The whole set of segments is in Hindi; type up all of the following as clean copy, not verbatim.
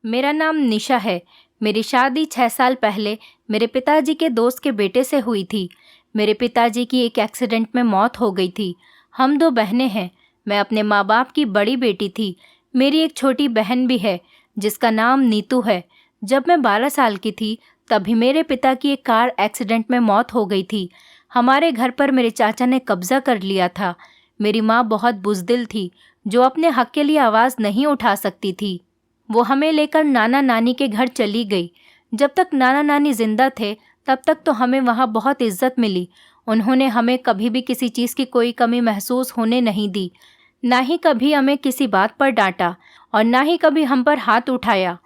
मेरा नाम निशा है। मेरी शादी 6 साल पहले मेरे पिताजी के दोस्त के बेटे से हुई थी। मेरे पिताजी की एक एक्सीडेंट में मौत हो गई थी। हम 2 बहनें हैं। मैं अपने माँ बाप की बड़ी बेटी थी। मेरी एक छोटी बहन भी है जिसका नाम नीतू है। जब मैं 12 साल की थी तभी मेरे पिता की एक कार एक्सीडेंट में मौत हो गई थी। हमारे घर पर मेरे चाचा ने कब्जा कर लिया था। मेरी माँ बहुत बुज़दिल थी जो अपने हक के लिए आवाज़ नहीं उठा सकती थी। वो हमें लेकर नाना नानी के घर चली गई। जब तक नाना नानी जिंदा थे तब तक तो हमें वहाँ बहुत इज्जत मिली। उन्होंने हमें कभी भी किसी चीज़ की कोई कमी महसूस होने नहीं दी। ना ही कभी हमें किसी बात पर डांटा और ना ही कभी हम पर हाथ उठाया।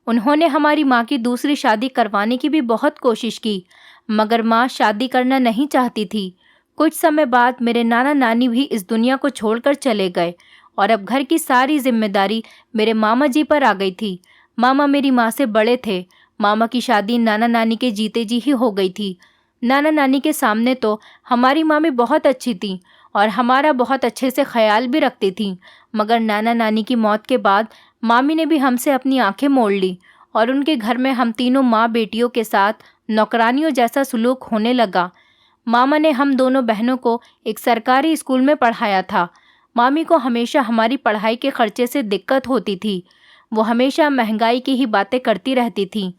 उन्होंने हमारी माँ की दूसरी शादी करवाने की भी बहुत कोशिश की, मगर माँ शादी करना नहीं चाहती थी। कुछ समय बाद मेरे नाना नानी भी इस दुनिया को छोड़कर चले गए और अब घर की सारी जिम्मेदारी मेरे मामा जी पर आ गई थी। मामा मेरी माँ से बड़े थे। मामा की शादी नाना नानी के जीते जी ही हो गई थी। नाना नानी के सामने तो हमारी मामी बहुत अच्छी थी और हमारा बहुत अच्छे से ख्याल भी रखती थी, मगर नाना नानी की मौत के बाद मामी ने भी हमसे अपनी आंखें मोड़ ली और उनके घर में हम तीनों माँ बेटियों के साथ नौकरानियों जैसा सुलूक होने लगा। मामा ने हम दोनों बहनों को एक सरकारी स्कूल में पढ़ाया था। मामी को हमेशा हमारी पढ़ाई के खर्चे से दिक्कत होती थी। वो हमेशा महंगाई की ही बातें करती रहती थी।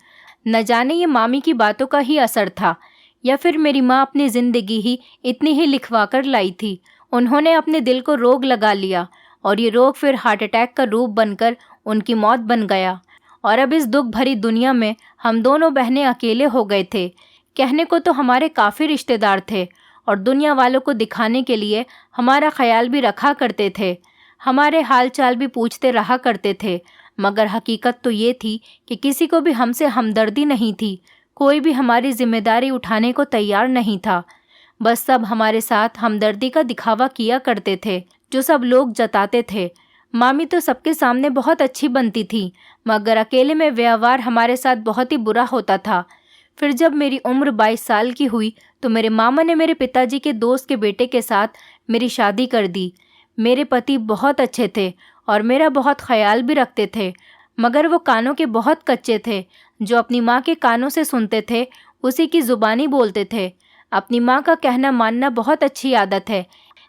न जाने ये मामी की बातों का ही असर था या फिर मेरी माँ अपनी ज़िंदगी ही इतनी ही लिखवा कर लाई थी। उन्होंने अपने दिल को रोग लगा लिया और ये रोग फिर हार्ट अटैक का रूप बनकर उनकी मौत बन गया। और अब इस दुख भरी दुनिया में हम दोनों बहनें अकेले हो गए थे। कहने को तो हमारे काफ़ी रिश्तेदार थे और दुनिया वालों को दिखाने के लिए हमारा ख्याल भी रखा करते थे। हमारे हाल चाल भी पूछते रहा करते थे, मगर हकीकत तो ये थी कि किसी को भी हमसे हमदर्दी नहीं थी। कोई भी हमारी जिम्मेदारी उठाने को तैयार नहीं था। बस सब हमारे साथ हमदर्दी का दिखावा किया करते थे जो सब लोग जताते थे। मामी तो सबके सामने बहुत अच्छी बनती थी, मगर अकेले में व्यवहार हमारे साथ बहुत ही बुरा होता था। फिर जब मेरी उम्र 22 साल की हुई तो मेरे मामा ने मेरे पिताजी के दोस्त के बेटे के साथ मेरी शादी कर दी। मेरे पति बहुत अच्छे थे और मेरा बहुत ख्याल भी रखते थे, मगर वो कानों के बहुत कच्चे थे। जो अपनी माँ के कानों से सुनते थे उसी की ज़ुबानी बोलते थे। अपनी माँ का कहना मानना बहुत अच्छी आदत है,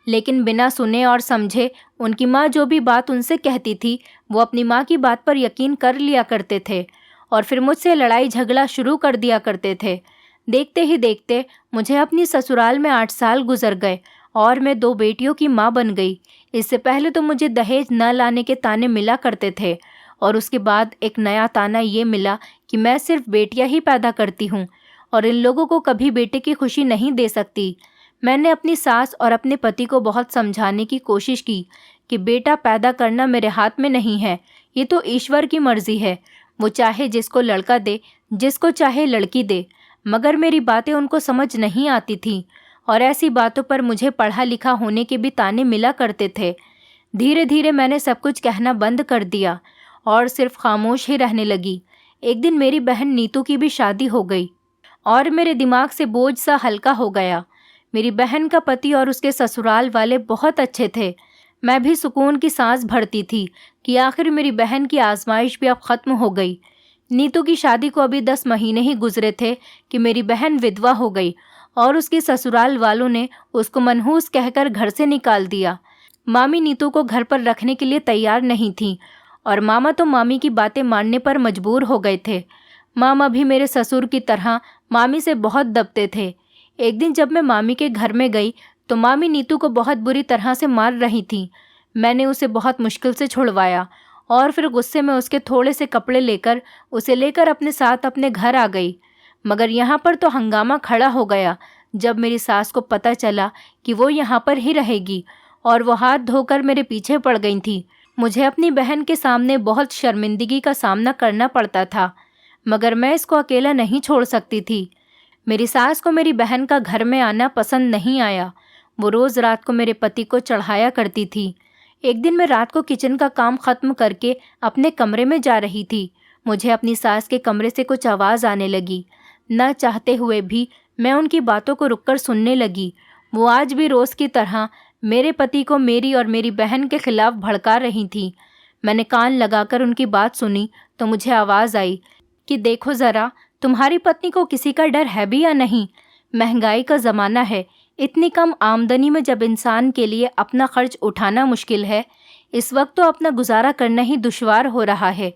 लेकिन बिना सुने और समझे उनकी माँ जो भी बात उनसे कहती थी वो अपनी माँ की बात पर यकीन कर लिया करते थे और फिर मुझसे लड़ाई झगड़ा शुरू कर दिया करते थे। देखते ही देखते मुझे अपनी ससुराल में 8 साल गुजर गए और मैं 2 बेटियों की माँ बन गई। इससे पहले तो मुझे दहेज न लाने के ताने मिला करते थे और उसके बाद एक नया ताना ये मिला कि मैं सिर्फ बेटियां ही पैदा करती हूँ और इन लोगों को कभी बेटे की खुशी नहीं दे सकती। मैंने अपनी सास और अपने पति को बहुत समझाने की कोशिश की कि बेटा पैदा करना मेरे हाथ में नहीं है, ये तो ईश्वर की मर्जी है। वो चाहे जिसको लड़का दे, जिसको चाहे लड़की दे, मगर मेरी बातें उनको समझ नहीं आती थीं और ऐसी बातों पर मुझे पढ़ा लिखा होने के भी ताने मिला करते थे। धीरे धीरे मैंने सब कुछ कहना बंद कर दिया और सिर्फ खामोश ही रहने लगी। एक दिन मेरी बहन नीतू की भी शादी हो गई और मेरे दिमाग से बोझ सा हल्का हो गया। मेरी बहन का पति और उसके ससुराल वाले बहुत अच्छे थे। मैं भी सुकून की सांस भरती थी कि आखिर मेरी बहन की आजमाइश भी अब ख़त्म हो गई। नीतू की शादी को अभी 10 महीने ही गुजरे थे कि मेरी बहन विधवा हो गई और उसके ससुराल वालों ने उसको मनहूस कहकर घर से निकाल दिया। मामी नीतू को घर पर रखने के लिए तैयार नहीं थी और मामा तो मामी की बातें मानने पर मजबूर हो गए थे। मामा भी मेरे ससुर की तरह मामी से बहुत दबते थे। एक दिन जब मैं मामी के घर में गई तो मामी नीतू को बहुत बुरी तरह से मार रही थी। मैंने उसे बहुत मुश्किल से छुड़वाया और फिर गुस्से में उसके थोड़े से कपड़े लेकर उसे लेकर अपने साथ अपने घर आ गई। मगर यहाँ पर तो हंगामा खड़ा हो गया जब मेरी सास को पता चला कि वो यहाँ पर ही रहेगी और वो हाथ धोकर मेरे पीछे पड़ गई थी। मुझे अपनी बहन के सामने बहुत शर्मिंदगी का सामना करना पड़ता था, मगर मैं इसको अकेला नहीं छोड़ सकती थी। मेरी सास को मेरी बहन का घर में आना पसंद नहीं आया। वो रोज़ रात को मेरे पति को चढ़ाया करती थी। एक दिन मैं रात को किचन का काम ख़त्म करके अपने कमरे में जा रही थी। मुझे अपनी सास के कमरे से कुछ आवाज़ आने लगी। न चाहते हुए भी मैं उनकी बातों को रुककर सुनने लगी। वो आज भी रोज़ की तरह मेरे पति को मेरी और मेरी बहन के खिलाफ भड़का रही थी। मैंने कान लगाकर उनकी बात सुनी तो मुझे आवाज़ आई कि देखो ज़रा, तुम्हारी पत्नी को किसी का डर है भी या नहीं। महंगाई का ज़माना है, इतनी कम आमदनी में जब इंसान के लिए अपना खर्च उठाना मुश्किल है, इस वक्त तो अपना गुजारा करना ही दुश्वार हो रहा है।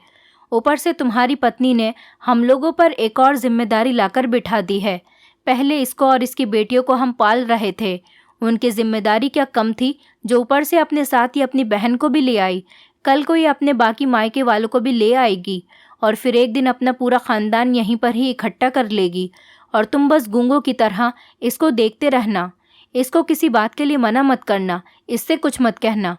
ऊपर से तुम्हारी पत्नी ने हम लोगों पर एक और जिम्मेदारी लाकर बिठा दी है। पहले इसको और इसकी बेटियों को हम पाल रहे थे, उनकी जिम्मेदारी क्या कम थी जो ऊपर से अपने साथ ही अपनी बहन को भी ले आई। कल को ये अपने बाकी मायके वालों को भी ले आएगी और फिर एक दिन अपना पूरा ख़ानदान यहीं पर ही इकट्ठा कर लेगी और तुम बस गूंगों की तरह इसको देखते रहना। इसको किसी बात के लिए मना मत करना, इससे कुछ मत कहना।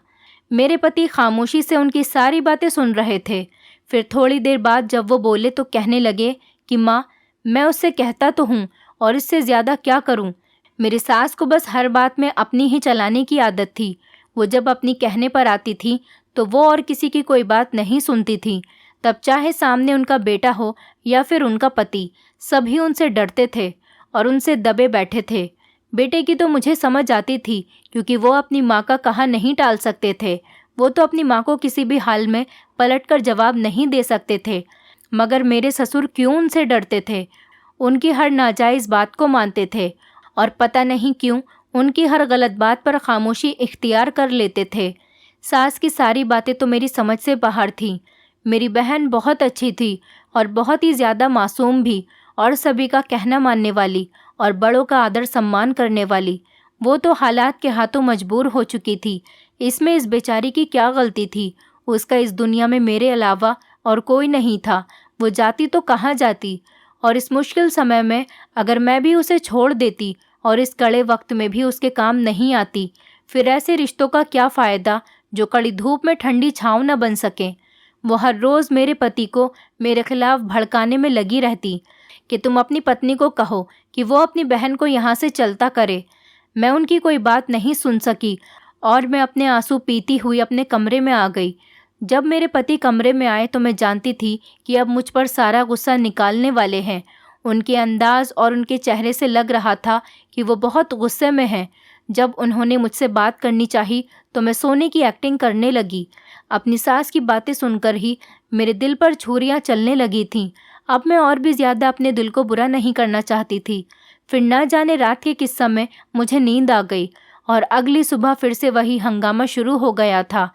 मेरे पति खामोशी से उनकी सारी बातें सुन रहे थे। फिर थोड़ी देर बाद जब वो बोले तो कहने लगे कि माँ, मैं उससे कहता तो हूँ और इससे ज़्यादा क्या करूँ। मेरी सास को बस हर बात में अपनी ही चलाने की आदत थी। वो जब अपनी कहने पर आती थी तो वो और किसी की कोई बात नहीं सुनती थी। तब चाहे सामने उनका बेटा हो या फिर उनका पति, सभी उनसे डरते थे और उनसे दबे बैठे थे। बेटे की तो मुझे समझ आती थी, क्योंकि वो अपनी माँ का कहा नहीं टाल सकते थे। वो तो अपनी माँ को किसी भी हाल में पलटकर जवाब नहीं दे सकते थे। मगर मेरे ससुर क्यों उनसे डरते थे, उनकी हर नाजायज़ बात को मानते थे और पता नहीं क्यों उनकी हर गलत बात पर खामोशी इख्तियार कर लेते थे। सास की सारी बातें तो मेरी समझ से बाहर थीं। मेरी बहन बहुत अच्छी थी और बहुत ही ज़्यादा मासूम भी, और सभी का कहना मानने वाली और बड़ों का आदर सम्मान करने वाली। वो तो हालात के हाथों मजबूर हो चुकी थी। इसमें इस बेचारी की क्या गलती थी। उसका इस दुनिया में मेरे अलावा और कोई नहीं था। वो जाती तो कहाँ जाती, और इस मुश्किल समय में अगर मैं भी उसे छोड़ देती और इस कड़े वक्त में भी उसके काम नहीं आती, फिर ऐसे रिश्तों का क्या फ़ायदा जो कड़ी धूप में ठंडी छाँव न बन सकें। वो हर रोज़ मेरे पति को मेरे खिलाफ भड़काने में लगी रहती कि तुम अपनी पत्नी को कहो कि वो अपनी बहन को यहाँ से चलता करे। मैं उनकी कोई बात नहीं सुन सकी और मैं अपने आंसू पीती हुई अपने कमरे में आ गई। जब मेरे पति कमरे में आए तो मैं जानती थी कि अब मुझ पर सारा गुस्सा निकालने वाले हैं। उनके अंदाज और उनके चेहरे से लग रहा था कि वो बहुत गुस्से में हैं। जब उन्होंने मुझसे बात करनी चाही तो मैं सोने की एक्टिंग करने लगी। अपनी सास की बातें सुनकर ही मेरे दिल पर छुरियां चलने लगी थीं। अब मैं और भी ज़्यादा अपने दिल को बुरा नहीं करना चाहती थी। फिर न जाने रात के किस समय मुझे नींद आ गई और अगली सुबह फिर से वही हंगामा शुरू हो गया था।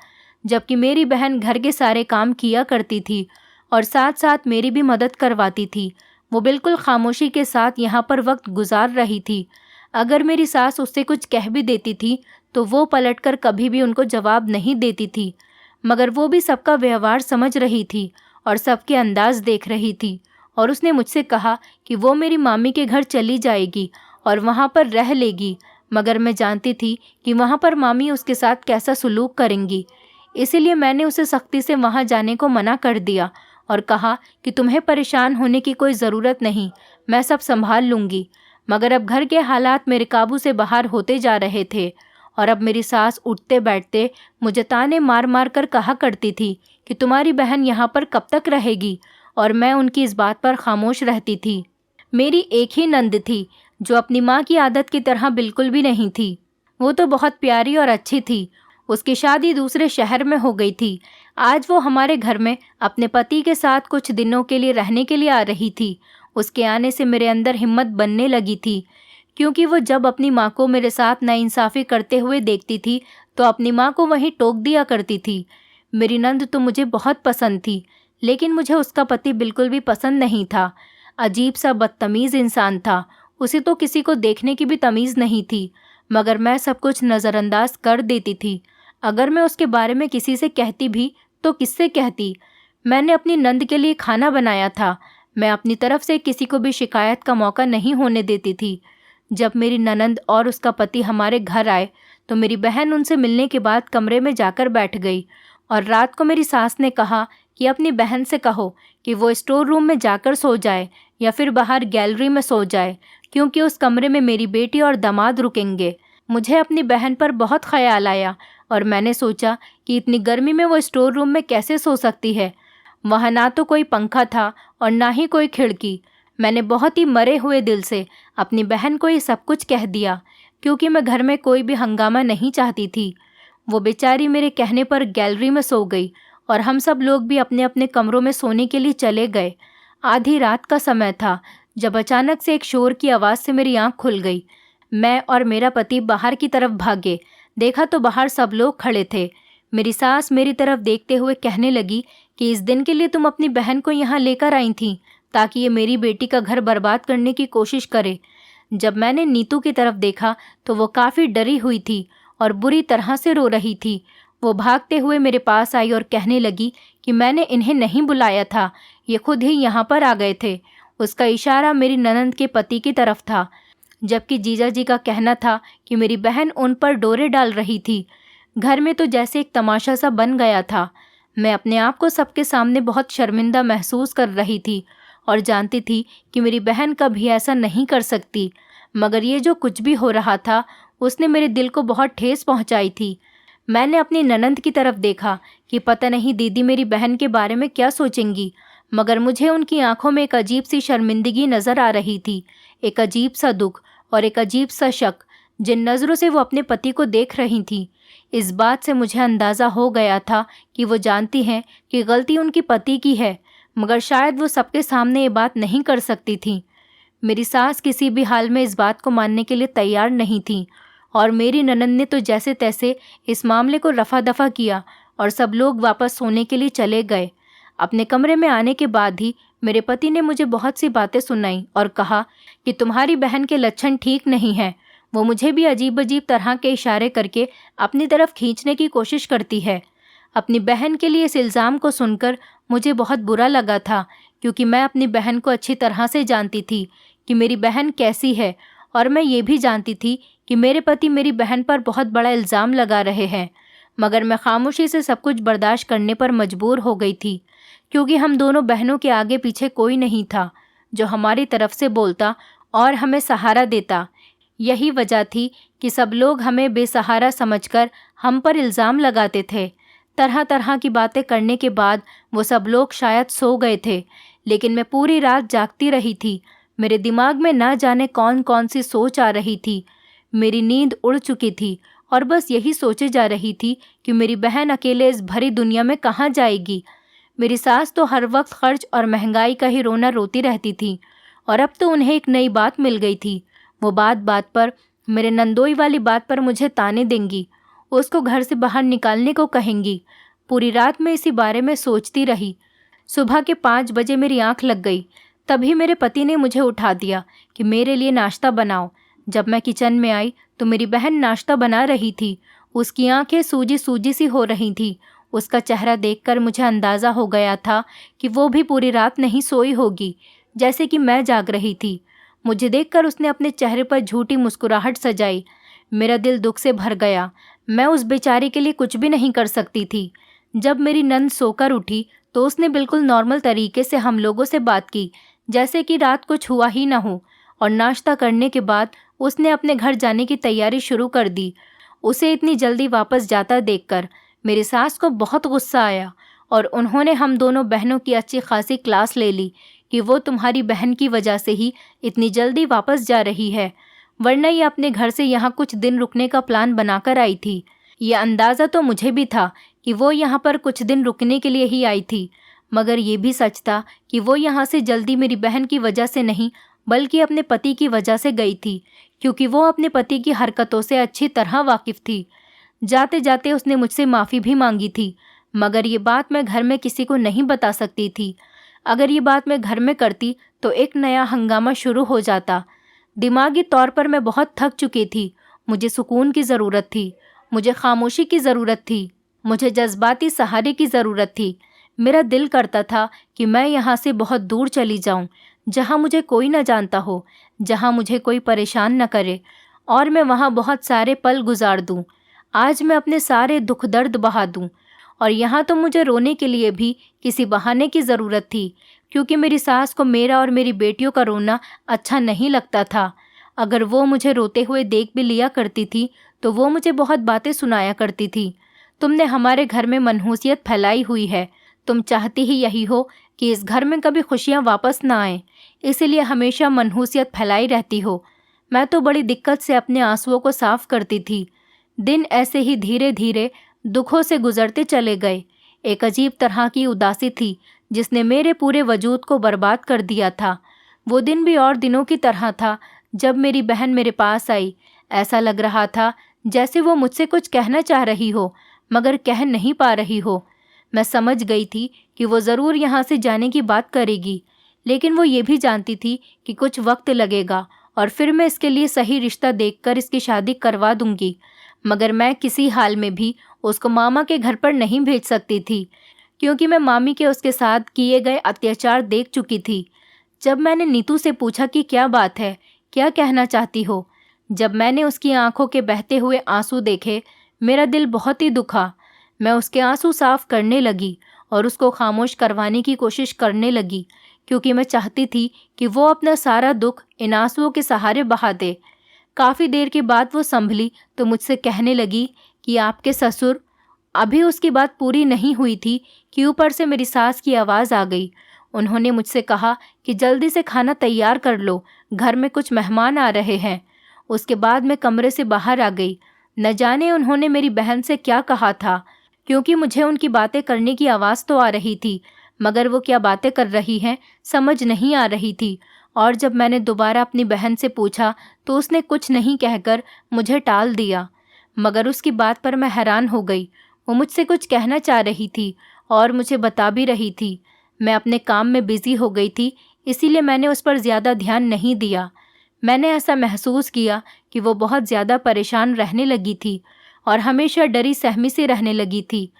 जबकि मेरी बहन घर के सारे काम किया करती थी और साथ साथ मेरी भी मदद करवाती थी। वो बिल्कुल खामोशी के साथ यहाँ पर वक्त गुजार रही थी। अगर मेरी सास उससे कुछ कह भी देती थी तो वो पलटकर कभी भी उनको जवाब नहीं देती थी। मगर वो भी सबका व्यवहार समझ रही थी और सबके अंदाज देख रही थी, और उसने मुझसे कहा कि वो मेरी मामी के घर चली जाएगी और वहाँ पर रह लेगी। मगर मैं जानती थी कि वहाँ पर मामी उसके साथ कैसा सलूक करेंगी, इसीलिए मैंने उसे सख्ती से वहाँ जाने को मना कर दिया और कहा कि तुम्हें परेशान होने की कोई ज़रूरत नहीं, मैं सब संभाल लूँगी। मगर अब घर के हालात मेरे काबू से बाहर होते जा रहे थे और अब मेरी सास उठते बैठते मुझे ताने मार मार कर कहा करती थी कि तुम्हारी बहन यहाँ पर कब तक रहेगी, और मैं उनकी इस बात पर खामोश रहती थी। मेरी एक ही नंद थी जो अपनी माँ की आदत की तरह बिल्कुल भी नहीं थी। वो तो बहुत प्यारी और अच्छी थी। उसकी शादी दूसरे शहर में हो गई थी। आज वो हमारे घर में अपने पति के साथ कुछ दिनों के लिए रहने के लिए आ रही थी। उसके आने से मेरे अंदर हिम्मत बनने लगी थी, क्योंकि वो जब अपनी माँ को मेरे साथ नाइंसाफ़ी करते हुए देखती थी तो अपनी माँ को वहीं टोक दिया करती थी। मेरी नंद तो मुझे बहुत पसंद थी, लेकिन मुझे उसका पति बिल्कुल भी पसंद नहीं था। अजीब सा बदतमीज़ इंसान था। उसे तो किसी को देखने की भी तमीज़ नहीं थी। मगर मैं सब कुछ नज़रअंदाज कर देती थी। अगर मैं उसके बारे में किसी से कहती भी तो किससे कहती। मैंने अपनी नंद के लिए खाना बनाया था। मैं अपनी तरफ से किसी को भी शिकायत का मौका नहीं होने देती थी। जब मेरी ननंद और उसका पति हमारे घर आए तो मेरी बहन उनसे मिलने के बाद कमरे में जाकर बैठ गई, और रात को मेरी सास ने कहा कि अपनी बहन से कहो कि वो स्टोर रूम में जाकर सो जाए या फिर बाहर गैलरी में सो जाए, क्योंकि उस कमरे में मेरी बेटी और दामाद रुकेंगे। मुझे अपनी बहन पर बहुत ख्याल आया और मैंने सोचा कि इतनी गर्मी में वो स्टोर रूम में कैसे सो सकती है। वहाँ ना तो कोई पंखा था और ना ही कोई खिड़की। मैंने बहुत ही मरे हुए दिल से अपनी बहन को ये सब कुछ कह दिया, क्योंकि मैं घर में कोई भी हंगामा नहीं चाहती थी। वो बेचारी मेरे कहने पर गैलरी में सो गई और हम सब लोग भी अपने अपने कमरों में सोने के लिए चले गए। आधी रात का समय था जब अचानक से एक शोर की आवाज़ से मेरी आंख खुल गई। मैं और मेरा पति बाहर की तरफ भागे। देखा तो बाहर सब लोग खड़े थे। मेरी सास मेरी तरफ देखते हुए कहने लगी कि इस दिन के लिए तुम अपनी बहन को यहाँ लेकर आई थी ताकि ये मेरी बेटी का घर बर्बाद करने की कोशिश करे। जब मैंने नीतू की तरफ देखा तो वो काफ़ी डरी हुई थी और बुरी तरह से रो रही थी। वो भागते हुए मेरे पास आई और कहने लगी कि मैंने इन्हें नहीं बुलाया था, ये खुद ही यहाँ पर आ गए थे। उसका इशारा मेरी ननंद के पति की तरफ था, जबकि जीजा जी का कहना था कि मेरी बहन उन पर डोरे डाल रही थी। घर में तो जैसे एक तमाशा सा बन गया था। मैं अपने आप को सबके सामने बहुत शर्मिंदा महसूस कर रही थी और जानती थी कि मेरी बहन कभी ऐसा नहीं कर सकती, मगर ये जो कुछ भी हो रहा था उसने मेरे दिल को बहुत ठेस पहुंचाई थी। मैंने अपनी ननंद की तरफ देखा कि पता नहीं दीदी मेरी बहन के बारे में क्या सोचेंगी, मगर मुझे उनकी आंखों में एक अजीब सी शर्मिंदगी नज़र आ रही थी, एक अजीब सा दुख और एक अजीब सा शक जिन नज़रों से वो अपने पति को देख रही थी। इस बात से मुझे अंदाज़ा हो गया था कि वो जानती हैं कि गलती उनकी पति की है, मगर शायद वो सबके सामने ये बात नहीं कर सकती थी। मेरी सास किसी भी हाल में इस बात को मानने के लिए तैयार नहीं थी और मेरी ननंद ने तो जैसे तैसे इस मामले को रफा दफा किया और सब लोग वापस सोने के लिए चले गए। अपने कमरे में आने के बाद ही मेरे पति ने मुझे बहुत सी बातें सुनाई और कहा कि तुम्हारी बहन के लक्षण ठीक नहीं हैं। वो मुझे भी अजीब अजीब तरह के इशारे करके अपनी तरफ खींचने की कोशिश करती है। अपनी बहन के लिए इस इल्ज़ाम को सुनकर मुझे बहुत बुरा लगा था, क्योंकि मैं अपनी बहन को अच्छी तरह से जानती थी कि मेरी बहन कैसी है, और मैं ये भी जानती थी कि मेरे पति मेरी बहन पर बहुत बड़ा इल्ज़ाम लगा रहे हैं। मगर मैं खामोशी से सब कुछ बर्दाश्त करने पर मजबूर हो गई थी, क्योंकि हम दोनों बहनों के आगे पीछे कोई नहीं था जो हमारी तरफ से बोलता और हमें सहारा देता। यही वजह थी कि सब लोग हमें बेसहारा समझकर हम पर इल्ज़ाम लगाते थे। तरह तरह की बातें करने के बाद वो सब लोग शायद सो गए थे, लेकिन मैं पूरी रात जागती रही थी। मेरे दिमाग में ना जाने कौन कौन सी सोच आ रही थी। मेरी नींद उड़ चुकी थी और बस यही सोचे जा रही थी कि मेरी बहन अकेले इस भरी दुनिया में कहाँ जाएगी। मेरी सास तो हर वक्त खर्च और महंगाई का ही रोना रोती रहती थी, और अब तो उन्हें एक नई बात मिल गई थी। वो बात बात पर मेरे नंदोई वाली बात पर मुझे ताने देंगी, उसको घर से बाहर निकालने को कहेंगी। पूरी रात मैं इसी बारे में सोचती रही। सुबह के 5 बजे मेरी आंख लग गई। तभी मेरे पति ने मुझे उठा दिया कि मेरे लिए नाश्ता बनाओ। जब मैं किचन में आई तो मेरी बहन नाश्ता बना रही थी। उसकी आंखें सूजी सूजी सी हो रही थी। उसका चेहरा देखकर मुझे अंदाज़ा हो गया था कि वो भी पूरी रात नहीं सोई होगी, जैसे कि मैं जाग रही थी। मुझे देखकर उसने अपने चेहरे पर झूठी मुस्कुराहट सजाई। मेरा दिल दुख से भर गया। मैं उस बेचारी के लिए कुछ भी नहीं कर सकती थी। जब मेरी नंद सोकर उठी तो उसने बिल्कुल नॉर्मल तरीके से हम लोगों से बात की, जैसे कि रात कुछ हुआ ही ना हो, और नाश्ता करने के बाद उसने अपने घर जाने की तैयारी शुरू कर दी। उसे इतनी जल्दी वापस जाता देखकर मेरी सास को बहुत गुस्सा आया, और उन्होंने हम दोनों बहनों की अच्छी खासी क्लास ले ली कि वो तुम्हारी बहन की वजह से ही इतनी जल्दी वापस जा रही है, वरना ये अपने घर से यहाँ कुछ दिन रुकने का प्लान बनाकर आई थी। ये अंदाज़ा तो मुझे भी था कि वो यहाँ पर कुछ दिन रुकने के लिए ही आई थी, मगर ये भी सच था कि वो यहाँ से जल्दी मेरी बहन की वजह से नहीं, बल्कि अपने पति की वजह से गई थी, क्योंकि वो अपने पति की हरकतों से अच्छी तरह वाकिफ़ थी। जाते जाते उसने मुझसे माफ़ी भी मांगी थी, मगर ये बात मैं घर में किसी को नहीं बता सकती थी। अगर ये बात मैं घर में करती तो एक नया हंगामा शुरू हो जाता। दिमागी तौर पर मैं बहुत थक चुकी थी। मुझे सुकून की ज़रूरत थी, मुझे खामोशी की ज़रूरत थी, मुझे जज्बाती सहारे की ज़रूरत थी। मेरा दिल करता था कि मैं यहाँ से बहुत दूर चली जाऊँ, जहाँ मुझे कोई न जानता हो, जहाँ मुझे कोई परेशान न करे, और मैं वहाँ बहुत सारे पल गुजार दूँ। आज मैं अपने सारे दुख दर्द बहा दूँ। और यहाँ तो मुझे रोने के लिए भी किसी बहाने की ज़रूरत थी, क्योंकि मेरी सास को मेरा और मेरी बेटियों का रोना अच्छा नहीं लगता था। अगर वो मुझे रोते हुए देख भी लिया करती थी तो वो मुझे बहुत बातें सुनाया करती थी। तुमने हमारे घर में मनहूसियत फैलाई हुई है। तुम चाहती ही यही हो कि इस घर में कभी खुशियाँ वापस ना आएं, इसीलिए हमेशा मनहूसियत फैलाई रहती हो। मैं तो बड़ी दिक्कत से अपने आंसुओं को साफ करती थी। दिन ऐसे ही धीरे धीरे दुखों से गुजरते चले गए। एक अजीब तरह की उदासी थी जिसने मेरे पूरे वजूद को बर्बाद कर दिया था। वो दिन भी और दिनों की तरह था जब मेरी बहन मेरे पास आई। ऐसा लग रहा था जैसे वो मुझसे कुछ कहना चाह रही हो मगर कह नहीं पा रही हो। मैं समझ गई थी कि वो ज़रूर यहाँ से जाने की बात करेगी, लेकिन वो ये भी जानती थी कि कुछ वक्त लगेगा और फिर मैं इसके लिए सही रिश्ता देखकर इसकी शादी करवा दूंगी। मगर मैं किसी हाल में भी उसको मामा के घर पर नहीं भेज सकती थी, क्योंकि मैं मामी के उसके साथ किए गए अत्याचार देख चुकी थी। जब मैंने नीतू से पूछा कि क्या बात है, क्या कहना चाहती हो, जब मैंने उसकी आंखों के बहते हुए आंसू देखे, मेरा दिल बहुत ही दुखा। मैं उसके आंसू साफ करने लगी और उसको खामोश करवाने की कोशिश करने लगी, क्योंकि मैं चाहती थी कि वो अपना सारा दुख इन आंसुओं के सहारे बहा दे। काफ़ी देर के बाद वो संभली तो मुझसे कहने लगी कि आपके ससुर। अभी उसकी बात पूरी नहीं हुई थी कि ऊपर से मेरी सास की आवाज़ आ गई। उन्होंने मुझसे कहा कि जल्दी से खाना तैयार कर लो, घर में कुछ मेहमान आ रहे हैं। उसके बाद मैं कमरे से बाहर आ गई। न जाने उन्होंने मेरी बहन से क्या कहा था, क्योंकि मुझे उनकी बातें करने की आवाज़ तो आ रही थी, मगर वो क्या बातें कर रही हैं समझ नहीं आ रही थी। और जब मैंने दोबारा अपनी बहन से पूछा तो उसने कुछ नहीं कहकर मुझे टाल दिया। मगर उसकी बात पर मैं हैरान हो गई। वो मुझसे कुछ कहना चाह रही थी और मुझे बता भी रही थी। मैं अपने काम में बिज़ी हो गई थी, इसीलिए मैंने उस पर ज़्यादा ध्यान नहीं दिया। मैंने ऐसा महसूस किया कि वो बहुत ज़्यादा परेशान रहने लगी थी और हमेशा डरी सहमी से रहने लगी थी।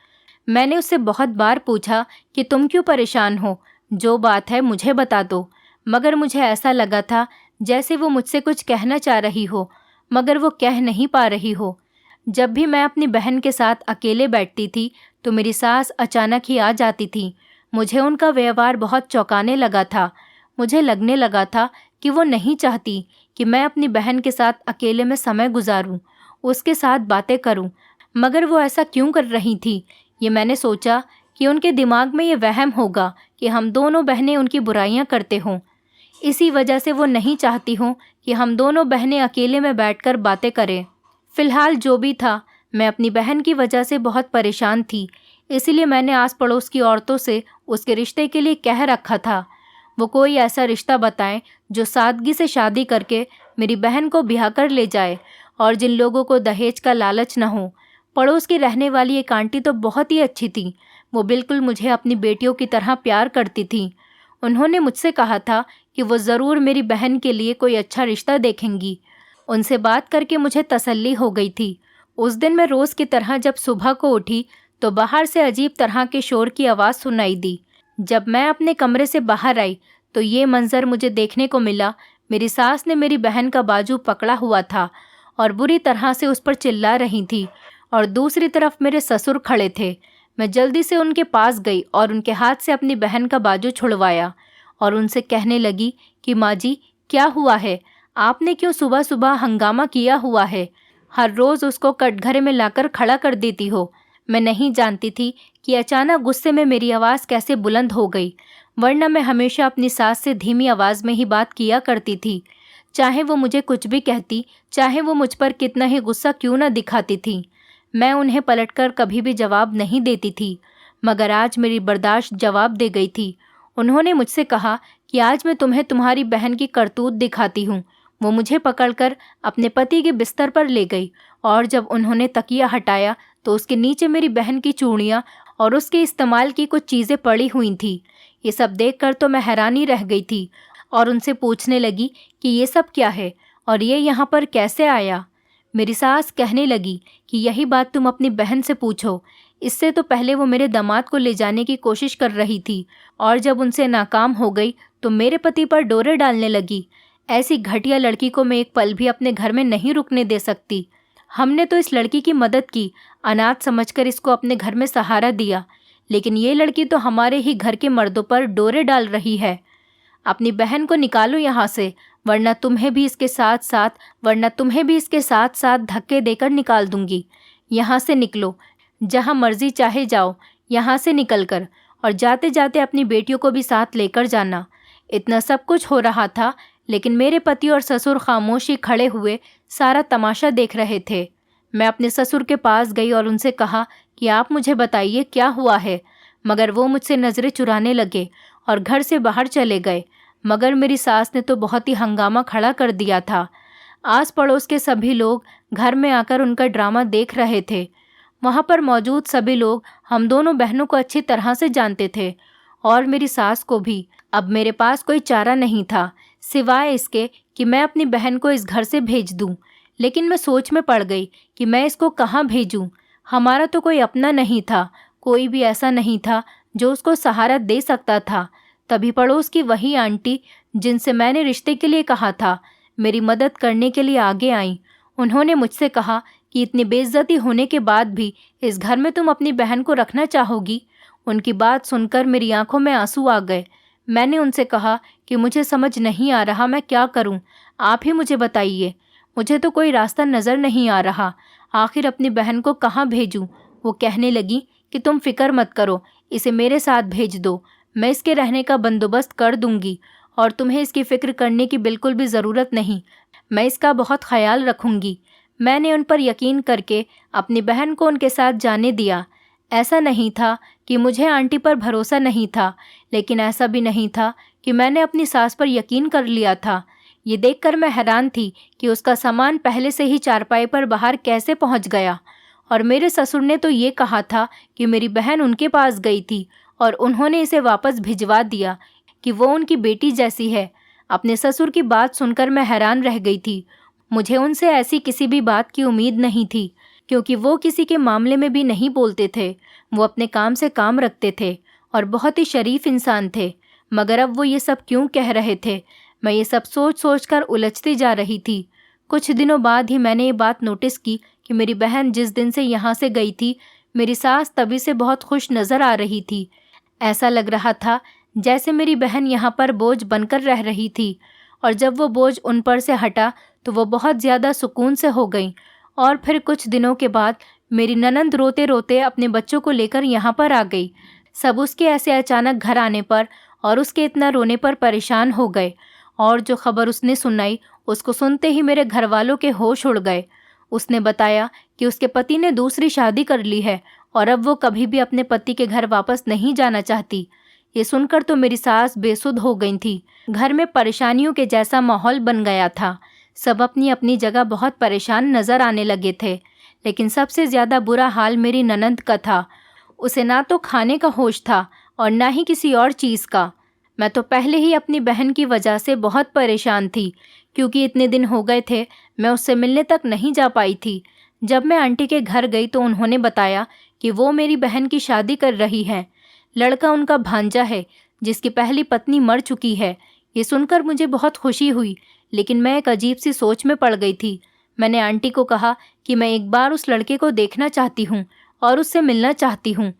मैंने उससे बहुत बार पूछा कि तुम क्यों परेशान हो, जो बात है मुझे बता दो, मगर मुझे ऐसा लगा था जैसे वो मुझसे कुछ कहना चाह रही हो मगर वो कह नहीं पा रही हो। जब भी मैं अपनी बहन के साथ अकेले बैठती थी तो मेरी सास अचानक ही आ जाती थी। मुझे उनका व्यवहार बहुत चौंकाने लगा था। मुझे लगने लगा था कि वो नहीं चाहती कि मैं अपनी बहन के साथ अकेले में समय गुजारूं, उसके साथ बातें करूं। मगर वो ऐसा क्यों कर रही थी? ये मैंने सोचा कि उनके दिमाग में ये वहम होगा कि हम दोनों बहनें उनकी बुराइयां करते हों। इसी वजह से वो नहीं चाहती हों कि हम दोनों बहनें अकेले में बैठकर बातें करें। फ़िलहाल जो भी था, मैं अपनी बहन की वजह से बहुत परेशान थी, इसलिए मैंने आस पड़ोस की औरतों से उसके रिश्ते के लिए कह रखा था वो कोई ऐसा रिश्ता बताएं जो सादगी से शादी करके मेरी बहन को ब्याह कर ले जाए और जिन लोगों को दहेज का लालच न हो। पड़ोस की रहने वाली एक आंटी तो बहुत ही अच्छी थी। वो बिल्कुल मुझे अपनी बेटियों की तरह प्यार करती थी। उन्होंने मुझसे कहा था कि वो ज़रूर मेरी बहन के लिए कोई अच्छा रिश्ता देखेंगी। उनसे बात करके मुझे तसल्ली हो गई थी। उस दिन मैं रोज़ की तरह जब सुबह को उठी तो बाहर से अजीब तरह के शोर की आवाज़ सुनाई दी। जब मैं अपने कमरे से बाहर आई तो ये मंजर मुझे देखने को मिला। मेरी सास ने मेरी बहन का बाजू पकड़ा हुआ था और बुरी तरह से उस पर चिल्ला रही थी, और दूसरी तरफ मेरे ससुर खड़े थे। मैं जल्दी से उनके पास गई और उनके हाथ से अपनी बहन का बाजू छुड़वाया और उनसे कहने लगी कि माँ जी, क्या हुआ है? आपने क्यों सुबह सुबह हंगामा किया हुआ है? हर रोज़ उसको कटघरे में लाकर खड़ा कर देती हो। मैं नहीं जानती थी कि अचानक गुस्से में मेरी आवाज़ कैसे बुलंद हो गई, वरना मैं हमेशा अपनी सास से धीमी आवाज़ में ही बात किया करती थी। चाहे वो मुझे कुछ भी कहती, चाहे वो मुझ पर कितना ही गुस्सा क्यों न दिखाती थी, मैं उन्हें पलटकर कभी भी जवाब नहीं देती थी। मगर आज मेरी बर्दाश्त जवाब दे गई थी। उन्होंने मुझसे कहा कि आज मैं तुम्हें तुम्हारी बहन की करतूत दिखाती हूँ। वो मुझे पकड़कर अपने पति के बिस्तर पर ले गई और जब उन्होंने तकिया हटाया तो उसके नीचे मेरी बहन की चूड़ियाँ और उसके इस्तेमाल की कुछ चीज़ें पड़ी हुई थी। ये सब देखकर तो मैं हैरानी रह गई थी और उनसे पूछने लगी कि ये सब क्या है और ये यहाँ पर कैसे आया। मेरी सास कहने लगी कि यही बात तुम अपनी बहन से पूछो। इससे तो पहले वो मेरे दामाद को ले जाने की कोशिश कर रही थी और जब उनसे नाकाम हो गई तो मेरे पति पर डोरे डालने लगी। ऐसी घटिया लड़की को मैं एक पल भी अपने घर में नहीं रुकने दे सकती। हमने तो इस लड़की की मदद की, अनाथ समझकर इसको अपने घर में सहारा दिया, लेकिन ये लड़की तो हमारे ही घर के मर्दों पर डोरे डाल रही है। अपनी बहन को निकालो यहाँ से, वरना तुम्हें भी इसके साथ साथ धक्के देकर निकाल दूंगी। यहाँ से निकलो, जहाँ मर्जी चाहे जाओ यहाँ से निकलकर, और जाते जाते अपनी बेटियों को भी साथ लेकर जाना। इतना सब कुछ हो रहा था, लेकिन मेरे पति और ससुर खामोशी खड़े हुए सारा तमाशा देख रहे थे। मैं अपने ससुर के पास गई और उनसे कहा कि आप मुझे बताइए क्या हुआ है, मगर वो मुझसे नज़रें चुराने लगे और घर से बाहर चले गए। मगर मेरी सास ने तो बहुत ही हंगामा खड़ा कर दिया था। आस पड़ोस के सभी लोग घर में आकर उनका ड्रामा देख रहे थे। वहाँ पर मौजूद सभी लोग हम दोनों बहनों को अच्छी तरह से जानते थे और मेरी सास को भी। अब मेरे पास कोई चारा नहीं था सिवाय इसके कि मैं अपनी बहन को इस घर से भेज दूं। लेकिन मैं सोच में पड़ गई कि मैं इसको कहाँ भेजूं। हमारा तो कोई अपना नहीं था, कोई भी ऐसा नहीं था जो उसको सहारा दे सकता था। तभी पड़ोस की वही आंटी जिनसे मैंने रिश्ते के लिए कहा था, मेरी मदद करने के लिए आगे आई। उन्होंने मुझसे कहा कि इतनी बेइज्जती होने के बाद भी इस घर में तुम अपनी बहन को रखना चाहोगी। उनकी बात सुनकर मेरी आंखों में आंसू आ गए। मैंने उनसे कहा कि मुझे समझ नहीं आ रहा मैं क्या करूं, आप ही मुझे बताइए। मुझे तो कोई रास्ता नज़र नहीं आ रहा, आखिर अपनी बहन को कहाँ भेजूं। वो कहने लगी कि तुम फिक्र मत करो, इसे मेरे साथ भेज दो, मैं इसके रहने का बंदोबस्त कर दूंगी और तुम्हें इसकी फ़िक्र करने की बिल्कुल भी ज़रूरत नहीं, मैं इसका बहुत ख्याल रखूंगी। मैंने उन पर यकीन करके अपनी बहन को उनके साथ जाने दिया। ऐसा नहीं था कि मुझे आंटी पर भरोसा नहीं था, लेकिन ऐसा भी नहीं था कि मैंने अपनी सास पर यकीन कर लिया था। ये देखकर मैं हैरान थी कि उसका सामान पहले से ही चारपाई पर बाहर कैसे पहुंच गया। और मेरे ससुर ने तो ये कहा था कि मेरी बहन उनके पास गई थी और उन्होंने इसे वापस भिजवा दिया कि वो उनकी बेटी जैसी है। अपने ससुर की बात सुनकर मैं हैरान रह गई थी। मुझे उनसे ऐसी किसी भी बात की उम्मीद नहीं थी, क्योंकि वो किसी के मामले में भी नहीं बोलते थे। वो अपने काम से काम रखते थे और बहुत ही शरीफ इंसान थे। मगर अब वो ये सब क्यों कह रहे थे, मैं ये सब सोच सोच कर उलझती जा रही थी। कुछ दिनों बाद ही मैंने ये बात नोटिस की कि मेरी बहन जिस दिन से यहाँ से गई थी, मेरी सास तभी से बहुत खुश नज़र आ रही थी। ऐसा लग रहा था जैसे मेरी बहन यहाँ पर बोझ बनकर रह रही थी, और जब वो बोझ उन पर से हटा तो वो बहुत ज़्यादा सुकून से हो गई। और फिर कुछ दिनों के बाद मेरी ननंद रोते रोते अपने बच्चों को लेकर यहाँ पर आ गई। सब उसके ऐसे अचानक घर आने पर और उसके इतना रोने पर परेशान हो गए, और जो खबर उसने सुनाई उसको सुनते ही मेरे घर वालों के होश उड़ गए। उसने बताया कि उसके पति ने दूसरी शादी कर ली है और अब वो कभी भी अपने पति के घर वापस नहीं जाना चाहती। ये सुनकर तो मेरी सास बेसुध हो गई थी। घर में परेशानियों के जैसा माहौल बन गया था। सब अपनी अपनी जगह बहुत परेशान नजर आने लगे थे, लेकिन सबसे ज़्यादा बुरा हाल मेरी ननंद का था। उसे ना तो खाने का होश था और ना ही किसी और चीज़ का। मैं तो पहले ही अपनी बहन की वजह से बहुत परेशान थी, क्योंकि इतने दिन हो गए थे मैं उससे मिलने तक नहीं जा पाई थी। जब मैं आंटी के घर गई तो उन्होंने बताया कि वो मेरी बहन की शादी कर रही हैं। लड़का उनका भांजा है जिसकी पहली पत्नी मर चुकी है। ये सुनकर मुझे बहुत खुशी हुई, लेकिन मैं एक अजीब सी सोच में पड़ गई थी। मैंने आंटी को कहा कि मैं एक बार उस लड़के को देखना चाहती हूँ और उससे मिलना चाहती हूँ।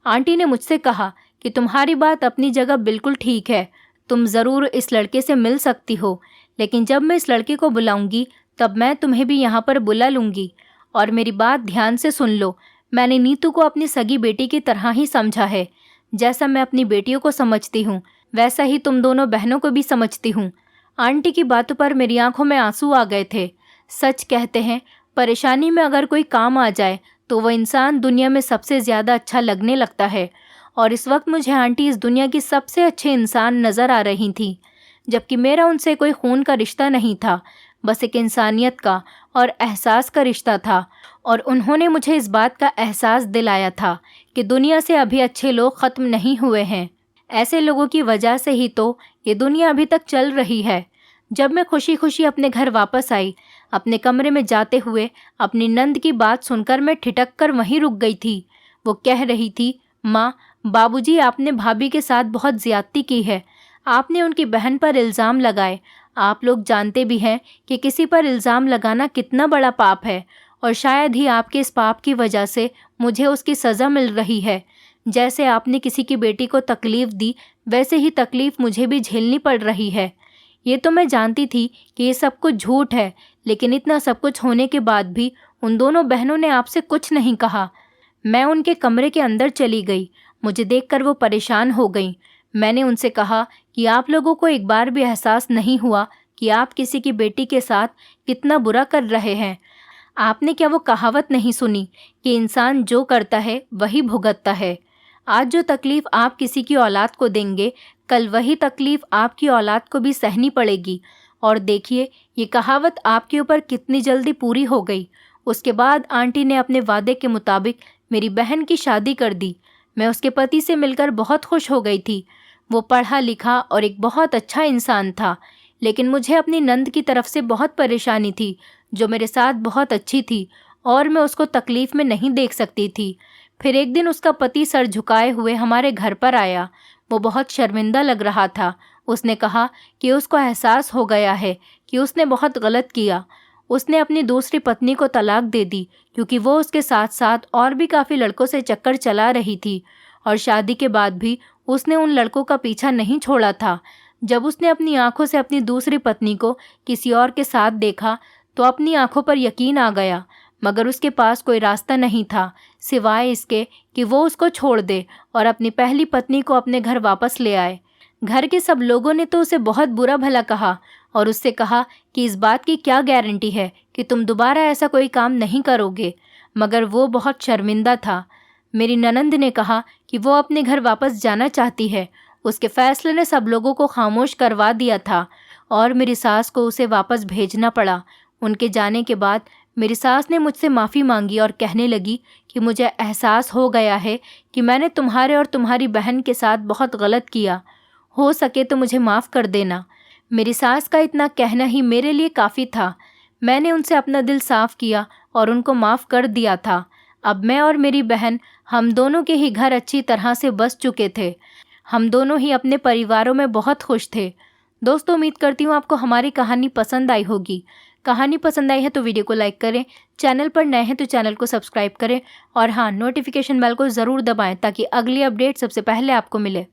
आंटी ने मुझसे कहा कि तुम्हारी बात अपनी जगह बिल्कुल ठीक है, तुम ज़रूर इस लड़के से मिल सकती हो, लेकिन जब मैं इस लड़के को बुलाऊंगी तब मैं तुम्हें भी यहाँ पर बुला लूँगी। और मेरी बात ध्यान से सुन लो, मैंने नीतू को अपनी सगी बेटी की तरह ही समझा है। जैसा मैं अपनी बेटियों को समझती हूँ वैसा ही तुम दोनों बहनों को भी समझती हूँ। आंटी की बातों पर मेरी आंखों में आंसू आ गए थे। सच कहते हैं, परेशानी में अगर कोई काम आ जाए तो वह इंसान दुनिया में सबसे ज़्यादा अच्छा लगने लगता है, और इस वक्त मुझे आंटी इस दुनिया की सबसे अच्छे इंसान नज़र आ रही थी। जबकि मेरा उनसे कोई खून का रिश्ता नहीं था, बस एक इंसानियत का और एहसास का रिश्ता था। और उन्होंने मुझे इस बात का एहसास दिलाया था कि दुनिया से अभी अच्छे लोग ख़त्म नहीं हुए हैं। ऐसे लोगों की वजह से ही तो ये दुनिया अभी तक चल रही है। जब मैं खुशी खुशी अपने घर वापस आई, अपने कमरे में जाते हुए अपनी नंद की बात सुनकर मैं ठिठक कर वहीं रुक गई थी। वो कह रही थी, माँ, बाबूजी, आपने भाभी के साथ बहुत ज़्यादती की है। आपने उनकी बहन पर इल्ज़ाम लगाए। आप लोग जानते भी हैं कि किसी पर इल्ज़ाम लगाना कितना बड़ा पाप है, और शायद ही आपके इस पाप की वजह से मुझे उसकी सज़ा मिल रही है। जैसे आपने किसी की बेटी को तकलीफ़ दी, वैसे ही तकलीफ़ मुझे भी झेलनी पड़ रही है। ये तो मैं जानती थी कि ये सब कुछ झूठ है, लेकिन इतना सब कुछ होने के बाद भी उन दोनों बहनों ने आपसे कुछ नहीं कहा। मैं उनके कमरे के अंदर चली गई। मुझे देखकर वो परेशान हो गई। मैंने उनसे कहा कि आप लोगों को एक बार भी एहसास नहीं हुआ कि आप किसी की बेटी के साथ कितना बुरा कर रहे हैं। आपने क्या वो कहावत नहीं सुनी कि इंसान जो करता है वही भुगतता है। आज जो तकलीफ़ आप किसी की औलाद को देंगे, कल वही तकलीफ़ आपकी औलाद को भी सहनी पड़ेगी। और देखिए, ये कहावत आपके ऊपर कितनी जल्दी पूरी हो गई। उसके बाद आंटी ने अपने वादे के मुताबिक मेरी बहन की शादी कर दी। मैं उसके पति से मिलकर बहुत खुश हो गई थी। वो पढ़ा लिखा और एक बहुत अच्छा इंसान था, लेकिन मुझे अपनी नंद की तरफ से बहुत परेशानी थी, जो मेरे साथ बहुत अच्छी थी और मैं उसको तकलीफ़ में नहीं देख सकती थी। फिर एक दिन उसका पति सर झुकाए हुए हमारे घर पर आया। वो बहुत शर्मिंदा लग रहा था। उसने कहा कि उसको एहसास हो गया है कि उसने बहुत गलत किया। उसने अपनी दूसरी पत्नी को तलाक दे दी, क्योंकि वो उसके साथ साथ और भी काफ़ी लड़कों से चक्कर चला रही थी और शादी के बाद भी उसने उन लड़कों का पीछा नहीं छोड़ा था। जब उसने अपनी आंखों से अपनी दूसरी पत्नी को किसी और के साथ देखा तो अपनी आंखों पर यकीन आ गया, मगर उसके पास कोई रास्ता नहीं था सिवाय इसके कि वो उसको छोड़ दे और अपनी पहली पत्नी को अपने घर वापस ले आए। घर के सब लोगों ने तो उसे बहुत बुरा भला कहा और उससे कहा कि इस बात की क्या गारंटी है कि तुम दोबारा ऐसा कोई काम नहीं करोगे, मगर वो बहुत शर्मिंदा था। मेरी ननंद ने कहा कि वो अपने घर वापस जाना चाहती है। उसके फैसले ने सब लोगों को खामोश करवा दिया था और मेरी सास को उसे वापस भेजना पड़ा। उनके जाने के बाद मेरी सास ने मुझसे माफ़ी मांगी और कहने लगी कि मुझे एहसास हो गया है कि मैंने तुम्हारे और तुम्हारी बहन के साथ बहुत गलत किया। हो सके तो मुझे माफ़ कर देना। मेरी सास का इतना कहना ही मेरे लिए काफ़ी था। मैंने उनसे अपना दिल साफ़ किया और उनको माफ़ कर दिया था। अब मैं और मेरी बहन, हम दोनों के ही घर अच्छी तरह से बस चुके थे। हम दोनों ही अपने परिवारों में बहुत खुश थे। दोस्तों, उम्मीद करती हूँ आपको हमारी कहानी पसंद आई होगी। कहानी पसंद आई है तो वीडियो को लाइक करें, चैनल पर नए हैं तो चैनल को सब्सक्राइब करें और हाँ, नोटिफिकेशन बेल को ज़रूर दबाएं ताकि अगली अपडेट सबसे पहले आपको मिले।